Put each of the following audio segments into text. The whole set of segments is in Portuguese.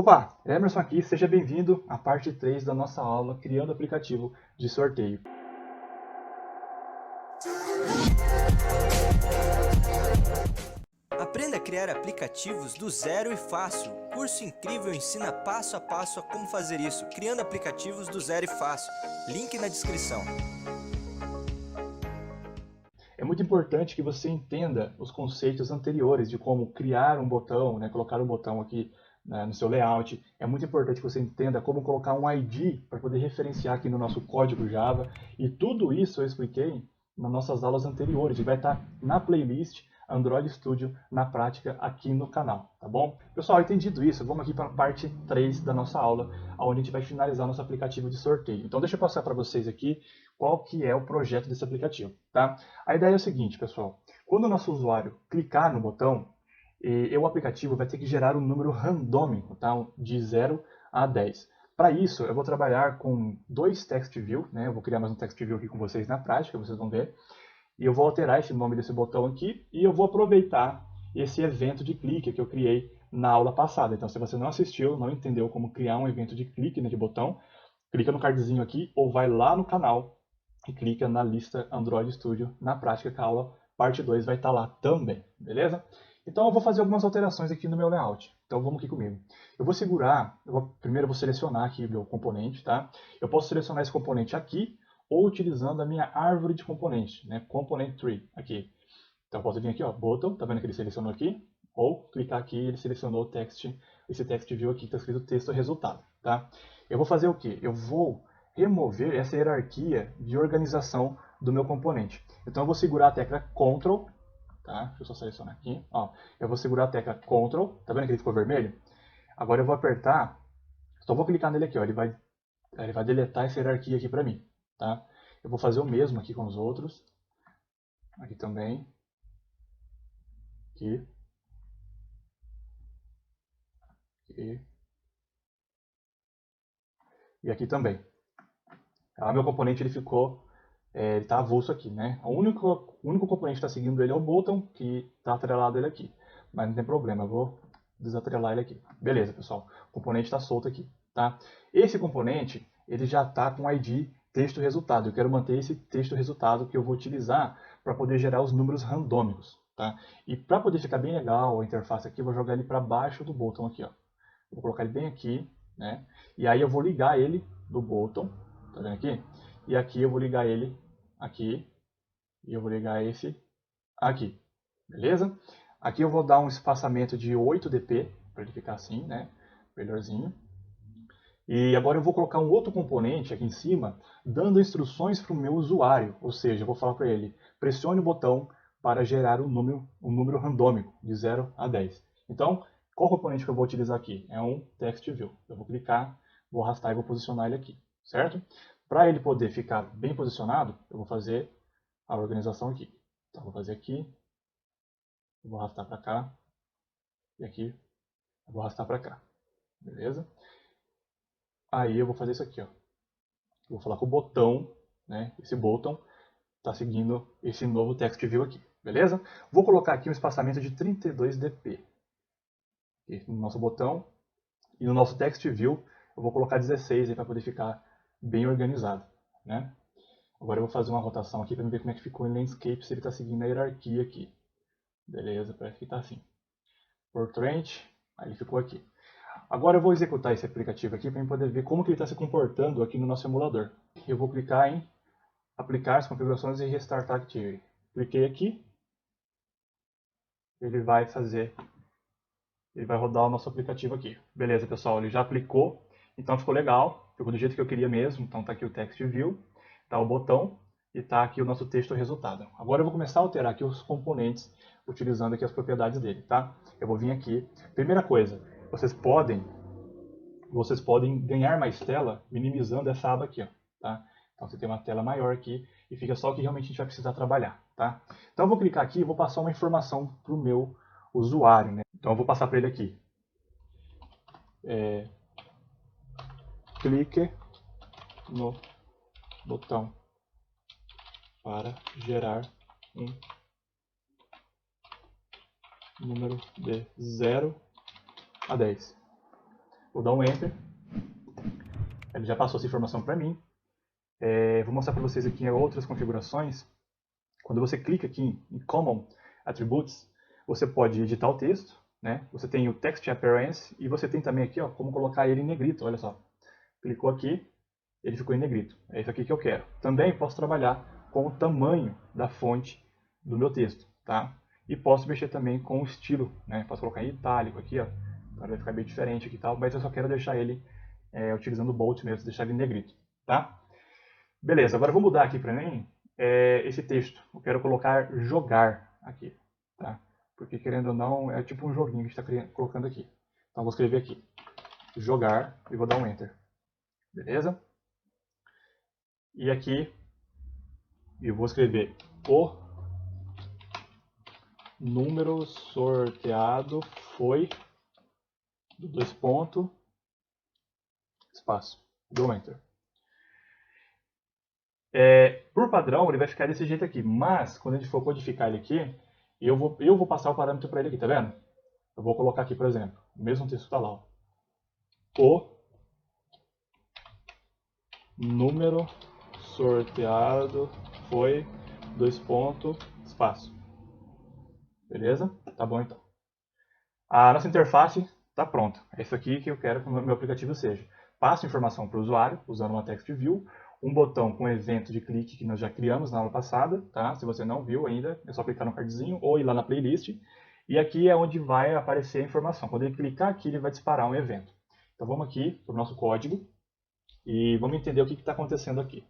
Opa, Emerson aqui, seja bem-vindo à parte 3 da nossa aula Criando Aplicativo de Sorteio. Aprenda a criar aplicativos do zero e fácil. Curso incrível ensina passo a passo a como fazer isso, criando aplicativos do zero e fácil. Link na descrição. É muito importante que você entenda os conceitos anteriores de como criar um botão, colocar um botão aqui no seu layout. É muito importante que você entenda como colocar um ID para poder referenciar aqui no nosso código Java. E tudo isso eu expliquei nas nossas aulas anteriores. E vai estar na playlist Android Studio na prática aqui no canal, tá bom? Pessoal, entendido isso, vamos aqui para a parte 3 da nossa aula, onde a gente vai finalizar nosso aplicativo de sorteio. Então deixa eu passar para vocês aqui qual que é o projeto desse aplicativo, tá? A ideia é o seguinte, pessoal. Quando o nosso usuário clicar no botão, o aplicativo vai ter que gerar um número randômico, tá? De 0 a 10. Para isso, eu vou trabalhar com dois text view, né? Eu vou criar mais um text view aqui com vocês na prática, vocês vão ver. E eu vou alterar esse nome desse botão aqui e eu vou aproveitar esse evento de clique que eu criei na aula passada. Então, se você não assistiu, não entendeu como criar um evento de clique de botão, clica no cardzinho aqui ou vai lá no canal e clica na lista Android Studio na prática, que a aula parte 2 vai estar lá também, beleza? Então eu vou fazer algumas alterações aqui no meu layout. Então vamos aqui comigo. Eu vou segurar, primeiro eu vou selecionar aqui o meu componente, tá? Eu posso selecionar esse componente aqui ou utilizando a minha árvore de componente, né? Component Tree, aqui. Então eu posso vir aqui, ó, Button, tá vendo que ele selecionou aqui? Ou clicar aqui e ele selecionou o text, esse text view aqui que está escrito texto resultado, tá? Eu vou fazer o quê? Eu vou remover essa hierarquia de organização do meu componente. Então eu vou segurar a tecla Ctrl, tá? Deixa eu só selecionar aqui, ó. Eu vou segurar a tecla Ctrl, tá vendo que ele ficou vermelho? Agora eu vou apertar, só vou clicar nele aqui, ó, ele vai deletar essa hierarquia aqui para mim, tá? Eu vou fazer o mesmo aqui com os outros, aqui também, aqui, aqui, e aqui também. Tá? Meu componente ele ficou, ele está avulso aqui, né? O único componente que está seguindo ele é o botão, que está atrelado ele aqui. Mas não tem problema, eu vou desatrelar ele aqui. Beleza, pessoal. O componente está solto aqui, tá? Esse componente, ele já está com ID texto resultado. Eu quero manter esse texto resultado que eu vou utilizar para poder gerar os números randômicos, tá? E para poder ficar bem legal a interface aqui, eu vou jogar ele para baixo do botão aqui, ó. Vou colocar ele bem aqui, né? E aí eu vou ligar ele do botão, tá vendo aqui? E aqui eu vou ligar ele aqui, e eu vou ligar esse aqui, beleza? Aqui eu vou dar um espaçamento de 8 dp, para ele ficar assim, né? Melhorzinho. E agora eu vou colocar um outro componente aqui em cima, dando instruções para o meu usuário, ou seja, eu vou falar para ele, pressione o botão para gerar um número randômico, de 0 a 10. Então, qual componente que eu vou utilizar aqui? É um text view. Eu vou clicar, vou arrastar e vou posicionar ele aqui, certo? Para ele poder ficar bem posicionado, eu vou fazer a organização aqui. Então, eu vou fazer aqui, eu vou arrastar para cá, e aqui eu vou arrastar para cá, beleza? Aí eu vou fazer isso aqui, ó. Eu vou falar com o botão, né? Esse botão está seguindo esse novo text view aqui, beleza? Vou colocar aqui um espaçamento de 32 dp. E no nosso botão e no nosso text view eu vou colocar 16 para poder ficar bem organizado, né? Agora eu vou fazer uma rotação aqui para ver como é que ficou em landscape, se ele está seguindo a hierarquia aqui. Beleza, parece que está assim. Portrait, aí ele ficou aqui. Agora eu vou executar esse aplicativo aqui para poder ver como que ele está se comportando aqui no nosso emulador. Eu vou clicar em aplicar as configurações e restartar Activity. Cliquei aqui, ele vai rodar o nosso aplicativo aqui. Beleza, pessoal, ele já aplicou, então ficou legal, ficou do jeito que eu queria mesmo. Então tá aqui o Text View, tá o botão e tá aqui o nosso texto resultado. Agora eu vou começar a alterar aqui os componentes, utilizando aqui as propriedades dele, tá? Eu vou vir aqui. Primeira coisa, vocês podem ganhar mais tela minimizando essa aba aqui, ó, tá? Então você tem uma tela maior aqui e fica só o que realmente a gente vai precisar trabalhar, tá? Então eu vou clicar aqui e vou passar uma informação para o meu usuário, né? Então eu vou passar para ele aqui. Clique no botão para gerar um número de 0 a 10. Vou dar um Enter. Ele já passou essa informação para mim. Vou mostrar para vocês aqui outras configurações. Quando você clica aqui em Common Attributes, você pode editar o texto, né? Você tem o Text Appearance e você tem também aqui, ó, como colocar ele em negrito. Olha só, clicou aqui, ele ficou em negrito. É isso aqui que eu quero. Também posso trabalhar com o tamanho da fonte do meu texto, tá? E posso mexer também com o estilo, né? Posso colocar em itálico aqui, ó. Vai ficar bem diferente aqui e tal, mas eu só quero deixar ele utilizando o Bold mesmo, deixar ele em negrito, tá? Beleza, agora eu vou mudar aqui para mim esse texto. Eu quero colocar jogar aqui, tá? Porque querendo ou não, é tipo um joguinho que a gente está colocando aqui. Então vou escrever aqui, jogar, e vou dar um Enter. Beleza? E aqui eu vou escrever o número sorteado foi do 2 pontos, espaço, dou Enter. Por padrão, ele vai ficar desse jeito aqui, mas quando a gente for codificar ele aqui, eu vou passar o parâmetro para ele aqui, tá vendo? Eu vou colocar aqui, por exemplo, o mesmo texto está lá, ó. O número sorteado foi 2 pontos, espaço. Beleza? Tá bom então. A nossa interface está pronta. É isso aqui que eu quero que o meu aplicativo seja. Passo informação para o usuário, usando uma text view, um botão com evento de clique que nós já criamos na aula passada, tá? Se você não viu ainda, é só clicar no cardzinho ou ir lá na playlist. E aqui é onde vai aparecer a informação. Quando ele clicar aqui, ele vai disparar um evento. Então vamos aqui para o nosso código e vamos entender o que está acontecendo aqui.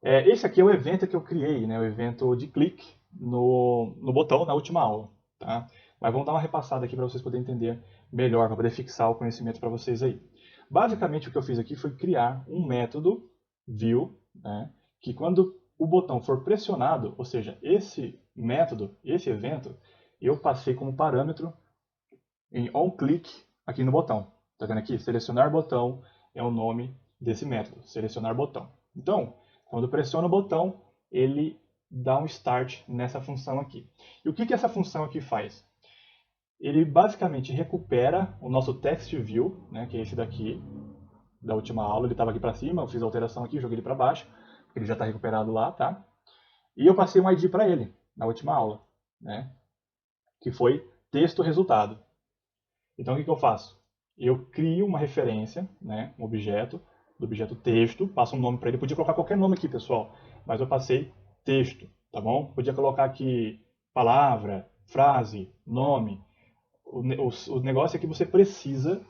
Esse aqui é o evento que eu criei, né? O evento de clique no botão na última aula, tá? Mas vamos dar uma repassada aqui para vocês poderem entender melhor, para poder fixar o conhecimento para vocês aí. Basicamente o que eu fiz aqui foi criar um método view, né, que quando o botão for pressionado, ou seja, esse método, esse evento, eu passei como parâmetro em onClick aqui no botão. Tá vendo aqui? Selecionar botão é o nome desse método, selecionar botão. Então, quando pressiona o botão, ele dá um start nessa função aqui. E o que essa função aqui faz? Ele basicamente recupera o nosso text view, né, que é esse daqui, da última aula. Ele estava aqui para cima, eu fiz a alteração aqui, joguei ele para baixo, porque ele já está recuperado lá, tá? E eu passei um ID para ele, na última aula, né, que foi texto resultado. Então o que eu faço? Eu crio uma referência, né, um objeto, do objeto texto, passo um nome para ele. Podia colocar qualquer nome aqui, pessoal, mas eu passei texto, tá bom? Podia colocar aqui palavra, frase, nome. O negócio é que você precisa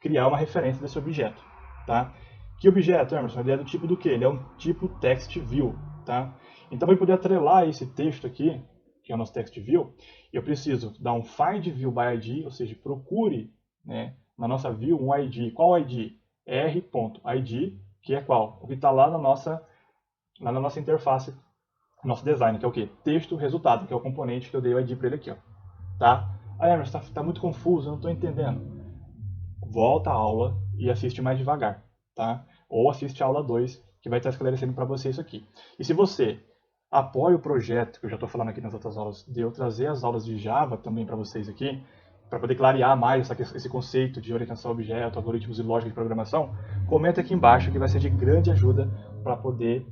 criar uma referência desse objeto, tá? Que objeto, Emerson? Ele é do tipo do quê? Ele é um tipo text view, tá? Então, para poder atrelar esse texto aqui, que é o nosso text view, eu preciso dar um find view by ID, ou seja, procure, né, na nossa view um ID. Qual ID? r.id, que é qual? O que está lá na nossa interface, no nosso design, que é o quê? Texto resultado, que é o componente que eu dei o ID para ele aqui, ó, tá? Ah, Emerson, tá muito confuso, eu não estou entendendo. Volta a aula e assiste mais devagar, tá? Ou assiste a aula 2, que vai estar esclarecendo para você isso aqui. E se você apoia o projeto, que eu já estou falando aqui nas outras aulas, de eu trazer as aulas de Java também para vocês aqui, para poder clarear mais esse conceito de orientação a objeto, algoritmos e lógica de programação, comenta aqui embaixo que vai ser de grande ajuda para poder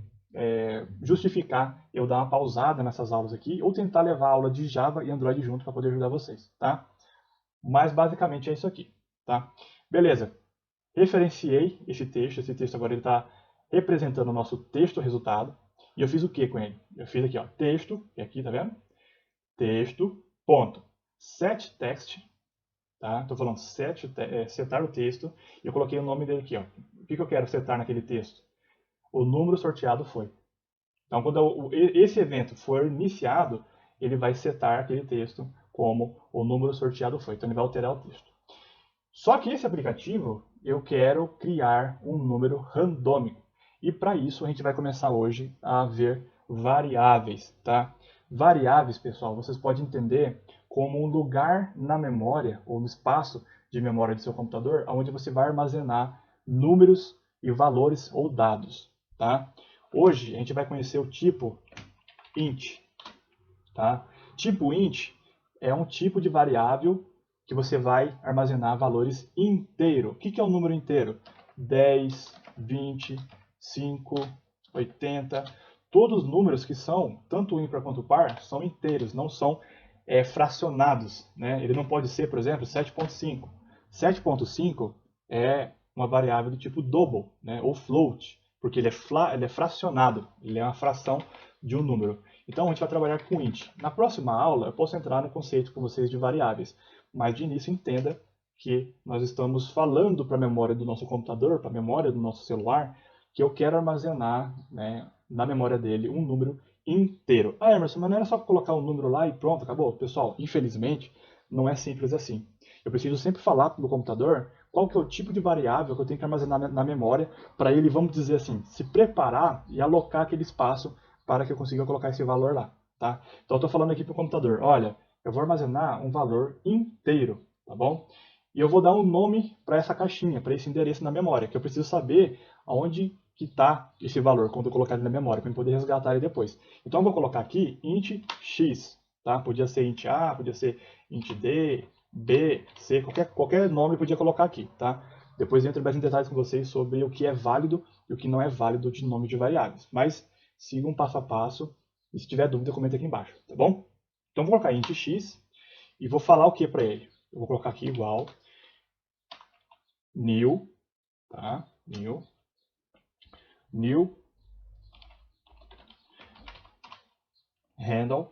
justificar eu dar uma pausada nessas aulas aqui, ou tentar levar a aula de Java e Android junto para poder ajudar vocês, tá? Mas basicamente é isso aqui, tá? Beleza, referenciei esse texto agora ele está representando o nosso texto resultado, e eu fiz o que com ele? Eu fiz aqui, ó, texto, e aqui, tá vendo? Texto, ponto, set text, tá? Estou falando setar o texto, e eu coloquei o nome dele aqui, ó. O que eu quero setar naquele texto? O número sorteado foi. Então, quando esse evento for iniciado, ele vai setar aquele texto como o número sorteado foi. Então, ele vai alterar o texto. Só que esse aplicativo, eu quero criar um número randômico. E para isso, a gente vai começar hoje a ver variáveis, tá? Variáveis, pessoal, vocês podem entender como um lugar na memória, ou no espaço de memória do seu computador, onde você vai armazenar números e valores ou dados, tá? Hoje, a gente vai conhecer o tipo int, tá? Tipo int é um tipo de variável que você vai armazenar valores inteiros. O que é um número inteiro? 10, 20, 5, 80. Todos os números que são, tanto ímpar quanto par, são inteiros, não são fracionados, né? Ele não pode ser, por exemplo, 7.5. 7.5 é uma variável do tipo double, né? Ou float, porque ele é fracionado, ele é uma fração de um número. Então a gente vai trabalhar com int. Na próxima aula eu posso entrar no conceito com vocês de variáveis, mas de início entenda que nós estamos falando para a memória do nosso computador, para a memória do nosso celular, que eu quero armazenar, né, na memória dele um número inteiro. Ah, Emerson, mas não era só colocar um número lá e pronto, acabou? Pessoal, infelizmente, não é simples assim. Eu preciso sempre falar para o computador qual que é o tipo de variável que eu tenho que armazenar na memória para ele, vamos dizer assim, se preparar e alocar aquele espaço para que eu consiga colocar esse valor lá, tá? Então eu estou falando aqui para o computador, olha, eu vou armazenar um valor inteiro, tá bom? E eu vou dar um nome para essa caixinha, para esse endereço na memória, que eu preciso saber aonde que está esse valor quando eu colocar ele na memória, para eu poder resgatar ele depois. Então eu vou colocar aqui int x, tá? Podia ser int a, podia ser int d, b, c, qualquer nome eu podia colocar aqui, tá? Depois eu entro mais em detalhes com vocês sobre o que é válido e o que não é válido de nome de variáveis. Mas siga um passo a passo e se tiver dúvida comenta aqui embaixo, tá bom? Então vou colocar int x e vou falar o que para ele? Eu vou colocar aqui igual new, tá? New handle.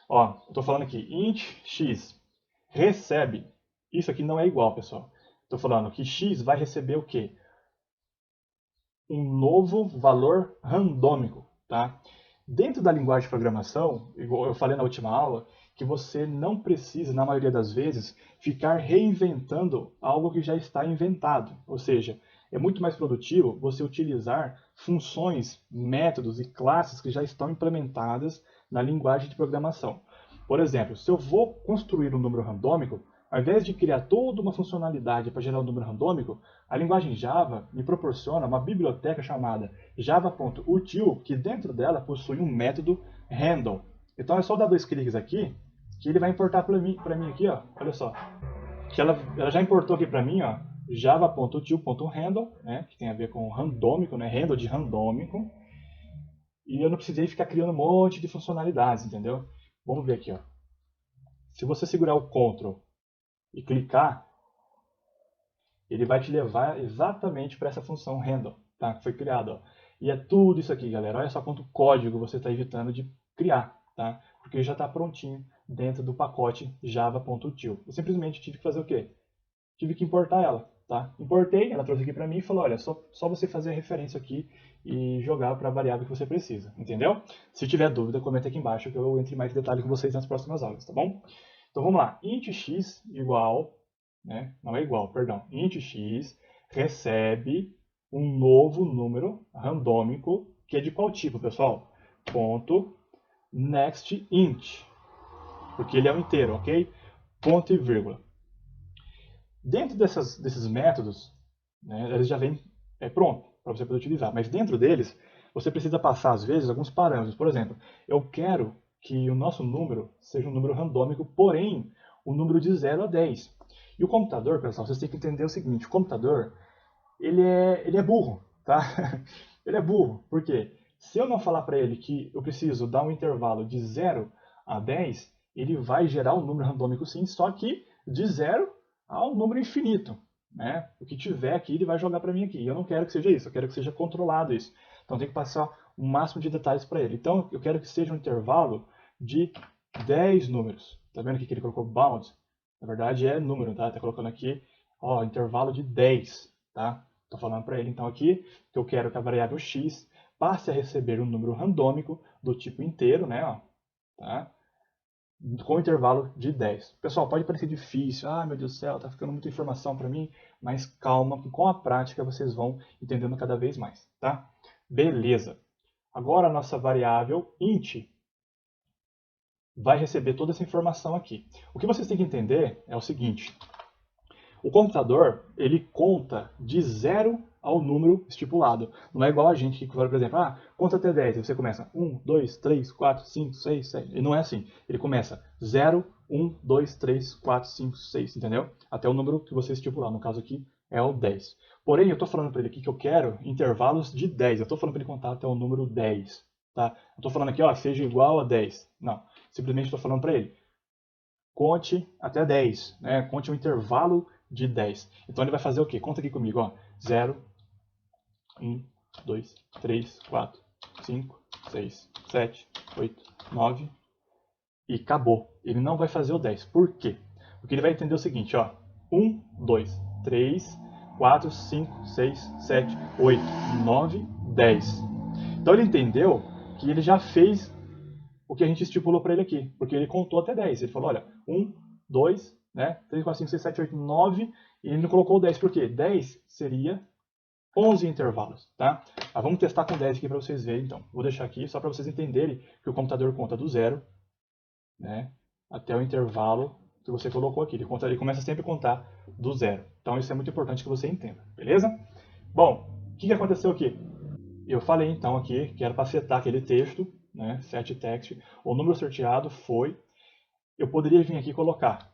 Ó, eu tô falando aqui int x recebe. Isso aqui não é igual, pessoal. Estou falando que x vai receber o quê? Um novo valor randômico, tá? Dentro da linguagem de programação, igual eu falei na última aula, que você não precisa, na maioria das vezes, ficar reinventando algo que já está inventado. Ou seja, é muito mais produtivo você utilizar funções, métodos e classes que já estão implementadas na linguagem de programação. Por exemplo, se eu vou construir um número randômico, ao invés de criar toda uma funcionalidade para gerar um número randômico, a linguagem Java me proporciona uma biblioteca chamada java.util, que dentro dela possui um método handle. Então é só dar dois cliques aqui, que ele vai importar para mim aqui, ó, olha só. Que ela já importou aqui para mim, ó, java.util.handle, né, que tem a ver com randômico, né, handle de randômico. E eu não precisei ficar criando um monte de funcionalidades, entendeu? Vamos ver aqui, ó. Se você segurar o Ctrl e clicar, ele vai te levar exatamente para essa função handle, tá? Que foi criada, ó. E é tudo isso aqui, galera. Olha só quanto código você está evitando de criar, tá? Porque já está prontinho dentro do pacote java.util. Eu simplesmente tive que fazer o quê? Tive que importar ela, tá? Importei, ela trouxe aqui para mim e falou, olha, só você fazer a referência aqui e jogar para a variável que você precisa, entendeu? Se tiver dúvida, comenta aqui embaixo que eu entre mais detalhes com vocês nas próximas aulas, tá bom? Então vamos lá, int x igual, né? Não é igual, perdão, int x recebe um novo número randômico, que é de qual tipo, pessoal? Ponto next int, porque ele é um inteiro, ok? Ponto e vírgula. Dentro desses métodos, né, eles já vêm pronto para você poder utilizar, mas dentro deles você precisa passar às vezes alguns parâmetros. Por exemplo, eu quero que o nosso número seja um número randômico, porém um número de 0 a 10. E o computador, pessoal, vocês têm que entender o seguinte, o computador ele é burro, tá? Ele é burro, por quê? Se eu não falar para ele que eu preciso dar um intervalo de 0 a 10, ele vai gerar um número randômico sim, só que de 0 a um número infinito, né? O que tiver aqui, ele vai jogar para mim aqui. E eu não quero que seja isso, eu quero que seja controlado isso. Então, tem que passar o máximo de detalhes para ele. Então, eu quero que seja um intervalo de 10 números. Tá vendo aqui que ele colocou bound? Na verdade, é número, tá? Tá colocando aqui, ó, intervalo de 10, tá? Tô falando para ele, então, aqui, que eu quero que a variável x passe a receber um número randômico do tipo inteiro, né? Ó, tá? Com intervalo de 10. Pessoal, pode parecer difícil, meu Deus do céu, tá ficando muita informação para mim, mas calma, que com a prática vocês vão entendendo cada vez mais, tá? Beleza. Agora a nossa variável int vai receber toda essa informação aqui. O que vocês têm que entender é o seguinte, o computador, ele conta de 0 ao número estipulado. Não é igual a gente que, por exemplo, conta até 10. E você começa 1, 2, 3, 4, 5, 6, 7. E não é assim. Ele começa 0, 1, 2, 3, 4, 5, 6, entendeu? Até o número que você estipular, no caso aqui é o 10. Porém, eu estou falando para ele aqui que eu quero intervalos de 10. Eu estou falando para ele contar até o número 10. Tá? Eu estou falando aqui, ó, seja igual a 10. Não, simplesmente estou falando para ele. Conte até 10, né? Conte um intervalo de 10. Então ele vai fazer o quê? Conta aqui comigo, ó. 0, 1, 2, 3, 4, 5, 6, 7, 8, 9 e acabou. Ele não vai fazer o 10. Por quê? Porque ele vai entender o seguinte, ó. 1, 2, 3, 4, 5, 6, 7, 8, 9, 10. Então ele entendeu que ele já fez o que a gente estipulou para ele aqui, porque ele contou até 10. Ele falou, olha, 1, 2, né, 3, 4, 5, 6, 7, 8, 9, e ele não colocou 10, por quê? 10 seria 11 intervalos, tá? Mas vamos testar com 10 aqui para vocês verem, então. Vou deixar aqui só para vocês entenderem que o computador conta do 0, né, até o intervalo que você colocou aqui. Ele começa sempre a contar do 0. Então isso é muito importante que você entenda, beleza? Bom, o que aconteceu aqui? Eu falei então aqui que era para setar aquele texto, né, set text, o número sorteado foi, eu poderia vir aqui e colocar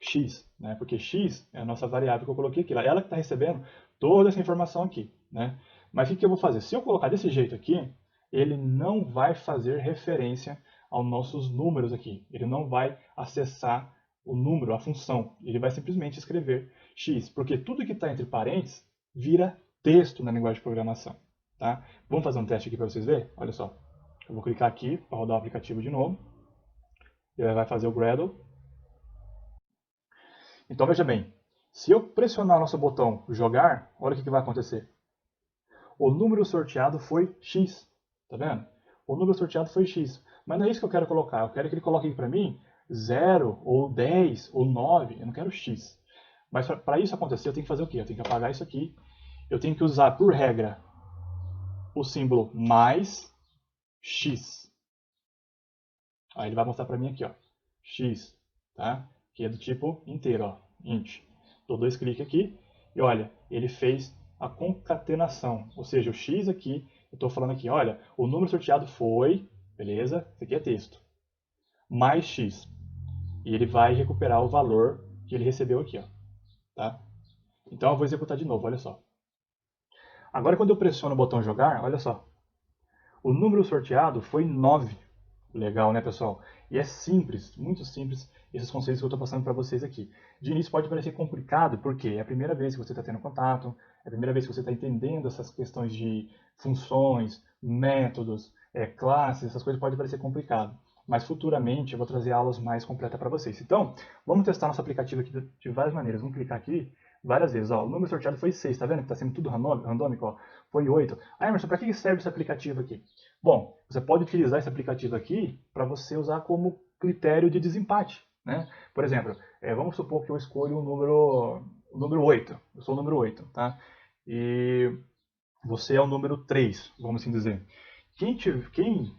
x, né, porque x é a nossa variável que eu coloquei aqui, ela que está recebendo toda essa informação aqui, né, mas o que eu vou fazer? Se eu colocar desse jeito aqui, ele não vai fazer referência aos nossos números aqui, ele não vai acessar o número, a função, ele vai simplesmente escrever x, porque tudo que está entre parênteses vira texto na linguagem de programação, tá? Vamos fazer um teste aqui para vocês verem? Olha só. Eu vou clicar aqui para rodar o aplicativo de novo. Ele vai fazer o Gradle. Então veja bem, se eu pressionar o nosso botão jogar, olha o que vai acontecer. O número sorteado foi X. Tá vendo? O número sorteado foi X. Mas não é isso que eu quero colocar. Eu quero que ele coloque aqui para mim 0, ou 10, ou 9. Eu não quero X. Mas para isso acontecer, eu tenho que fazer o quê? Eu tenho que apagar isso aqui. Eu tenho que usar, por regra, o símbolo mais X. Aí ele vai mostrar para mim aqui, ó, X, tá? Que é do tipo inteiro, ó, int. Dou 2 cliques aqui e olha, ele fez a concatenação, ou seja, o X aqui, eu estou falando aqui, olha, o número sorteado foi, beleza? Isso aqui é texto, mais X. E ele vai recuperar o valor que ele recebeu aqui, ó, tá? Então eu vou executar de novo, olha só. Agora quando eu pressiono o botão jogar, olha só, o número sorteado foi 9. Legal, né, pessoal? E é simples, muito simples, esses conceitos que eu estou passando para vocês aqui. De início pode parecer complicado, porque é a primeira vez que você está tendo contato, é a primeira vez que você está entendendo essas questões de funções, métodos, classes, essas coisas podem parecer complicado. Mas futuramente eu vou trazer aulas mais completas para vocês. Então, vamos testar nosso aplicativo aqui de várias maneiras. Vamos clicar aqui várias vezes. Ó, o número sorteado foi 6, tá vendo que está sendo tudo randômico? Ó. Foi 8. Ah, Emerson, para que serve esse aplicativo aqui? Bom, você pode utilizar esse aplicativo aqui para você usar como critério de desempate, né? Por exemplo, vamos supor que eu escolho o número 8. Eu sou o número 8, tá? E você é o número 3, vamos assim dizer.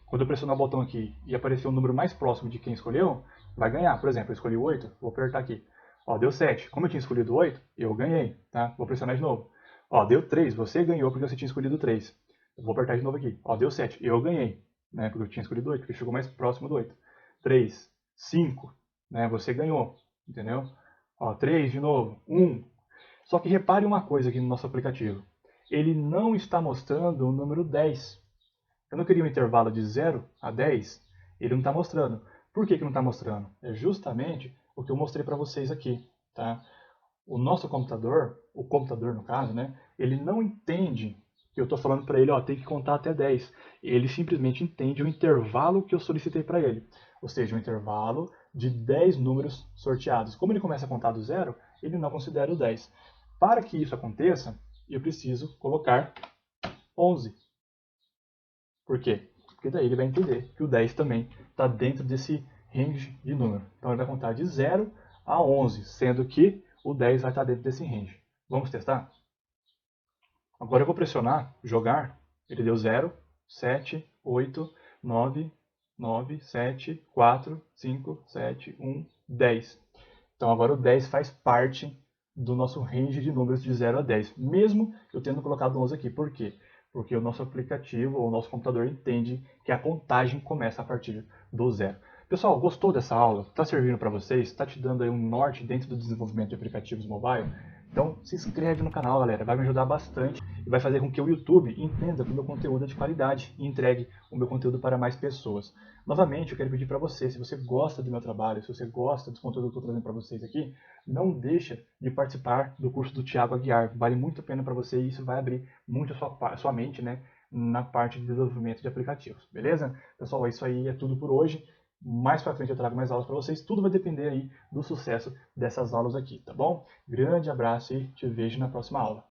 Quando eu pressionar o botão aqui e aparecer o número mais próximo de quem escolheu, vai ganhar. Por exemplo, eu escolhi o 8, vou apertar aqui. Ó, deu 7. Como eu tinha escolhido o 8, eu ganhei, tá? Vou pressionar de novo. Ó, deu 3, você ganhou porque você tinha escolhido 3. Eu vou apertar de novo aqui. Ó, deu 7, eu ganhei, né? Porque eu tinha escolhido 8, porque chegou mais próximo do 8. 3, 5, né? Você ganhou, entendeu? Ó, 3 de novo, 1. Só que repare uma coisa aqui no nosso aplicativo. Ele não está mostrando o número 10. Eu não queria um intervalo de 0 a 10, ele não está mostrando. Por que não está mostrando? É justamente o que eu mostrei para vocês aqui, tá? O nosso computador, o computador no caso, né? Ele não entende que eu estou falando para ele, ó, tem que contar até 10. Ele simplesmente entende o intervalo que eu solicitei para ele. Ou seja, um intervalo de 10 números sorteados. Como ele começa a contar do 0, ele não considera o 10. Para que isso aconteça, eu preciso colocar 11. Por quê? Porque daí ele vai entender que o 10 também está dentro desse range de número. Então ele vai contar de 0 a 11, sendo que o 10 vai estar dentro desse range. Vamos testar? Agora eu vou pressionar jogar. Ele deu 0, 7, 8, 9, 9, 7, 4, 5, 7, 1, 10. Então agora o 10 faz parte do nosso range de números de 0 a 10, mesmo eu tendo colocado 11 aqui. Por quê? Porque o nosso aplicativo, ou o nosso computador entende que a contagem começa a partir do 0. Pessoal, gostou dessa aula? Está servindo para vocês? Está te dando aí um norte dentro do desenvolvimento de aplicativos mobile? Então se inscreve no canal, galera, vai me ajudar bastante e vai fazer com que o YouTube entenda que o meu conteúdo é de qualidade e entregue o meu conteúdo para mais pessoas. Novamente, eu quero pedir para você, se você gosta do meu trabalho, se você gosta dos conteúdos que eu estou trazendo para vocês aqui, não deixa de participar do curso do Thiago Aguiar. Vale muito a pena para você e isso vai abrir muito a sua mente, né, na parte de desenvolvimento de aplicativos, beleza? Pessoal, isso aí é tudo por hoje. Mais para frente eu trago mais aulas para vocês. Tudo vai depender aí do sucesso dessas aulas aqui, tá bom? Grande abraço e te vejo na próxima aula.